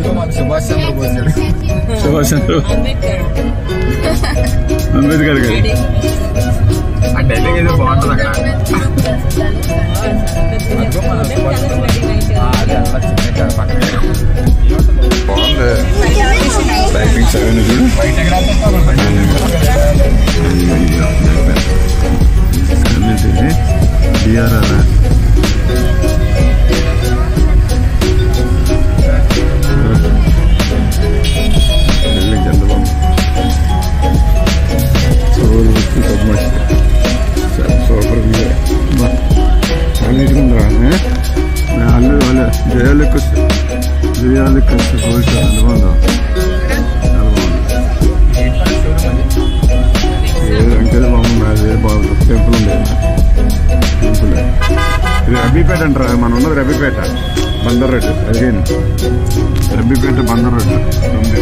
సుభాష్ చంద్ర బోస్ అంబేద్కర్ గారు ఆ డైలాగ్ ఏదో బాగుంటుంది అక్కడ. బాగుంది లైటింగ్స్ అవన్నీ చూడు. డిఆర్ఆర్ చంద్రబాబు సూపర్ అన్నిటికుందా అల్లు వాళ్ళ జయాలకు కోల్చా అనుబంధం చాలా బాగుంది. వెంకటేశ్వర బాబు అదే బాగుంది. టెంపుల్ ఉండేది టెంపుల్ ఇది రబ్బీపేట అంటారా. మనం ఉన్నది రబ్బీపేట బందర్ రోడ్డు. అదిగేను రబ్బీపేట బందర్ రోడ్డు ఉంది.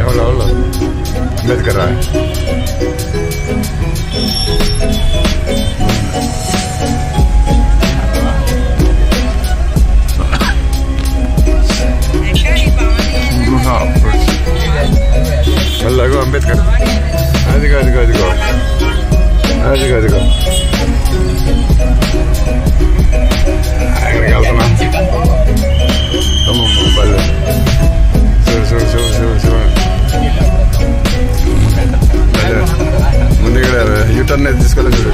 ఎవరు అంబేద్కర్ అలాగో అంబేద్కర్ అదిగో అదిగో అదిగో అదిగో అదిగో అక్కడికి వెళ్తున్నా. బళ్ళు చూడు చూడు చూడు చూడు చూడు ముందు ఇక్కడ యూటర్న్ అయితే తీసుకోలేదు చూడు.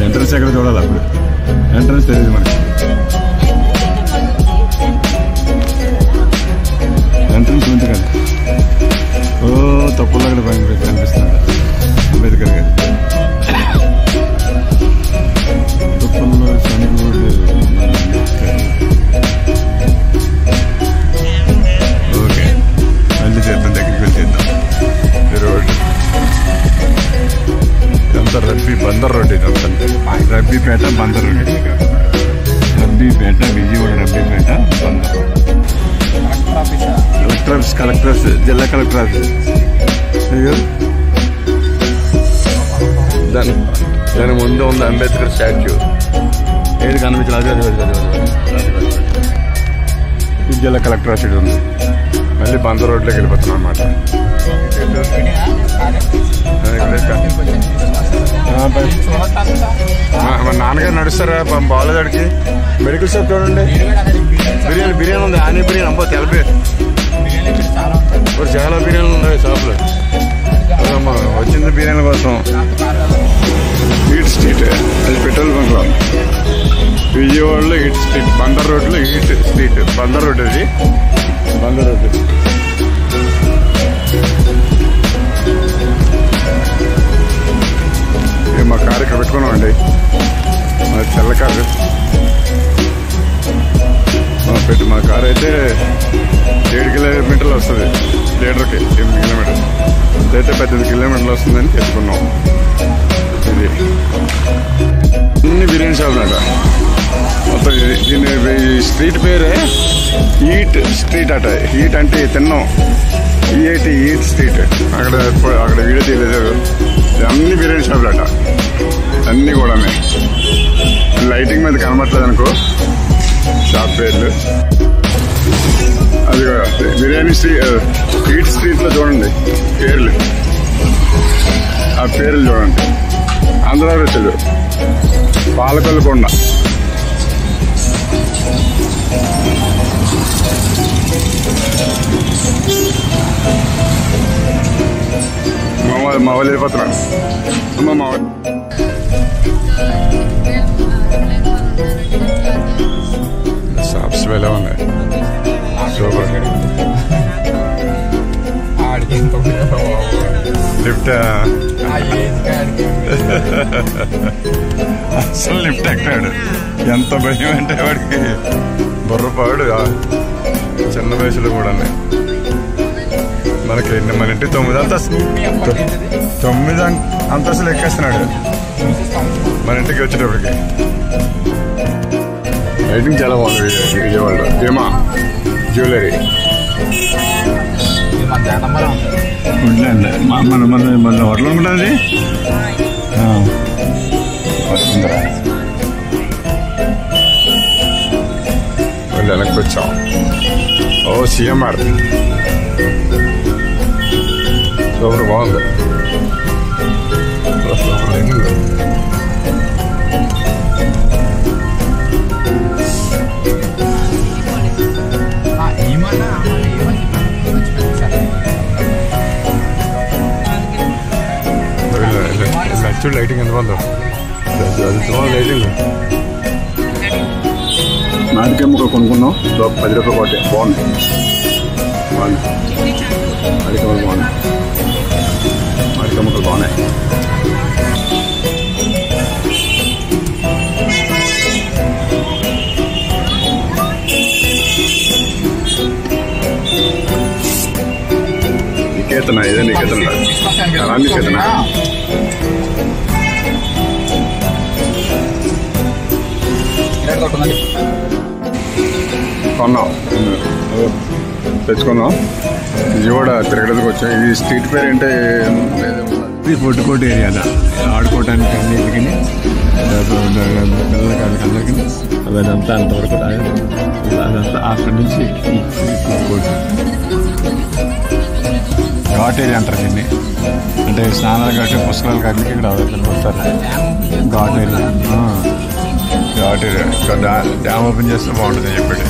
ఎంట్రన్స్ ఎక్కడ చూడాలి అప్పుడు. ఎంట్రన్స్ తెలియదు మనకి. ఎంట్రన్స్ ఉంది కదా. ఓ తప్పులు అక్కడ కనిపిస్తున్నాడు అంబేద్కర్ గారు. తప్పుల్లో ఓకే మళ్ళీ చేద్దాం. దగ్గరికి వెళ్ళి చేద్దాం. రోడ్డు ఇదంతా బందర్ రోడ్డు. ఇదంతా Labbipet Bandar road. Labbipet Vijayawada Labbipet Bandar. Collector office collector office జిల్లా కలెక్టర్ ఆఫీస్. దాని ముందు ఉంది అంబేద్కర్ స్టాచ్యూ. ఏది కనిపించలేదు. ఇది జిల్లా కలెక్టర్ ఆఫీస్ ఉంది. మళ్ళీ బందర్ రోడ్లోకి వెళ్ళిపోతున్నాం అన్నమాట. మా నాన్నగారు నడుస్తారా బాగాలేదాడికి. మెడికల్ షాప్ చూడండి. బిర్యానీ ఉంది. ఆనీ బిర్యానీ అబ్బా తెలపే చాలా బిర్యానీలు ఉన్నాయి షాప్లో. వచ్చింది బిర్యానీ కోసం. ఈట్ స్ట్రీట్ అది పెట్రోల్ బంక్లో. విజయవాడలో ఈట్ స్ట్రీట్. బందర్ రోడ్లో ఈట్ స్ట్రీట్. బందర్ రోడ్ అది బందర్ రోడ్డు. మా కారు ఇక్కడ పెట్టుకున్నామండి. మా తెల్ల కారు మా కారు అయితే 7 కిలోమీటర్లు వస్తుంది లీటర్కి. 8 కిలోమీటర్లు అయితే 18 కిలోమీటర్లు వస్తుందని తెచ్చుకున్నాం. ఇది అన్ని బిర్యానీ షాపులు అట మొత్తం. దీని స్ట్రీట్ పేరే ఈట్ స్ట్రీట్ అట. ఈట్ అంటే తిన్నాం. Eat street. అక్కడ వీడియో తీయలేదు. అన్ని బిర్యానీ షాపులు అట. అన్నీ కూడా లైటింగ్ మీద కనబడట్లేదు అనుకో షాప్ పేర్లు. అది బిర్యానీ ఈట్ స్ట్రీట్ లో చూడండి పేర్లు. ఆ పేర్లు చూడండి. ఆంధ్ర రుచులు పాలకొల్లుకొండ. మా వాళ్ళు వెళ్ళిపోతున్నాడు. అమ్మ మా వాళ్ళు షాప్స్ ఎలా ఉన్నాయి. సూపర్. లిఫ్ట్ అసలు లిఫ్ట్ ఎక్కాడు. ఎంత భయం అంటే వాడికి బుర్రపాడు. చిన్న వయసులో కూడా మనకి మన ఇంటి 9 అంతస్తులు ఎక్కేస్తున్నాడు మన ఇంటికి వచ్చేటప్పటికి. లైటింగ్ చాలా బాగుంది విజయవాడలో. భీమా జ్యువెలరీ మన మన మన హోటల్ ఉంటుంది. వస్తుందిరా మళ్ళీ వెనక్కి వచ్చాం. ఓ సిఎంఆర్ సూపర్ బాగుంది. చూడు లైటింగ్ ఎంత బాగుందో. లైటింగ్ నాటికే ముక్క కొనుక్కున్నాం. 10 రూపాయలు కొట్టే బాగుంది. అడికే ముక్కలు బాగున్నాయి. అడికే ముక్కలు బాగున్నాయి. నికేతనా ఇదే నికేతనా అలా నికేతనా కొన్నాం తెచ్చుకున్నాం. విజయవాడ తిరగడానికి వచ్చాం. ఈ స్ట్రీట్ పేరు అంటే ఇది ఫుడ్ కోర్ట్ ఏరియా. ఆడుకోవడానికి అన్నిటికి పిల్లలకి అందరికీ అదంతా అంతవరకు అదంతా అక్కడి నుంచి ఫుడ్ కోర్ట్ ఘాట్ ఏరియా అంటారు దీన్ని. అంటే స్నానాలు కట్టి పుస్తకాలు కట్టి ఇక్కడ వస్తారు. Ghat area ghat area. ఇక్కడ డ్యామ్ ఓపెన్ చేస్తే బాగుంటుంది చెప్పండి.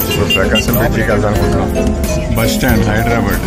ఇప్పుడు ప్రకాశం బీచ్కి వెళ్దాం అనుకుంటున్నాం. Bus stand Hyderabad.